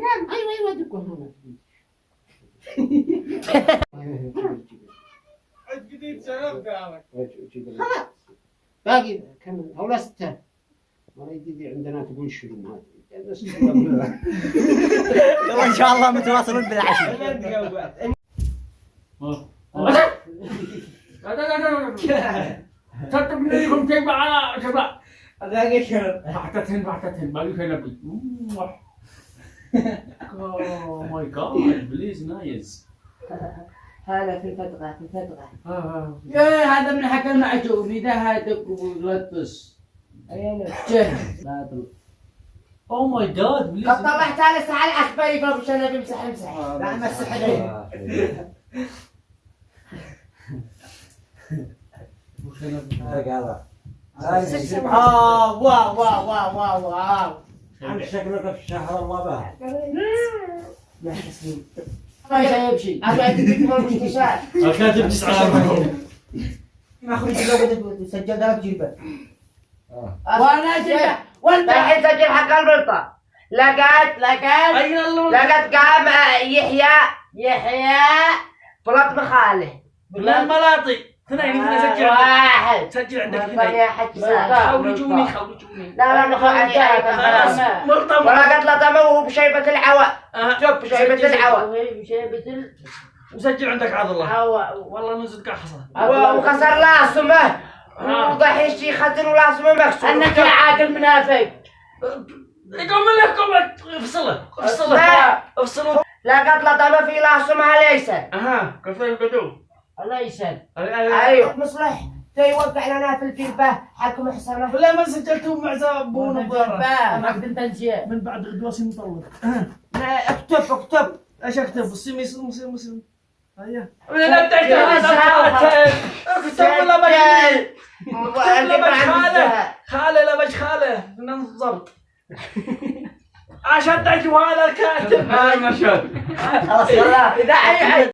نعم ايوه دكوا هنا جديد شرف دامك. خلاص باقي كم هولا 6 ما يجي عندنا تقول شنو ما يلا ان شاء الله متواصلون بالعشي. تكتب لكم كيف على شباب. باقي شرب. بعتتهن باقي في نبي. Oh my God, please nice. هذا في الفترة يا هذا من حكى المعجون ده هذا ولطس جهل باطل. Oh my God, please. قد طلعت على الساعة الأخباري فمش أنا بمسح لا مسح عليه. واو عن شكلك في الشهر الله باهر. يا حسين ما يمشي أنا أديك ما مستشار الكاتب 9 ما أخذ لو سجل ده بجيبه. وأنا جيبه وأنت الحين سجل حق البلطة. لقت قام يحيى بلط مخاله لا الملاطي 2 سجل واحد سجل عندك خولجوني لا خلاص مرطم ولقت لطمه بشيبة العواء بشيبة العواء وسجل عندك عبد الله والله نزل حصل وخسر لاسمه وضحيش يخزن ولاسمه مكسور انك يا عاقل منافق يقوم لكم افصله لقت لطمه في لاسمها ليسن كيف يقدو ليسن ايوه مصلح يوقع لنا في الكلبه حكم حسنه لا ما سجلتهم مع زبون الضرر ما قدمت تنسيه من بعد غدواسي مطلق اكتب ايش اكتب مسلم هيا لا اكتب ولا بجي خاله لا بج خاله ننضبط عشان تعجبوا هذا الكاتب خلاص والله اذا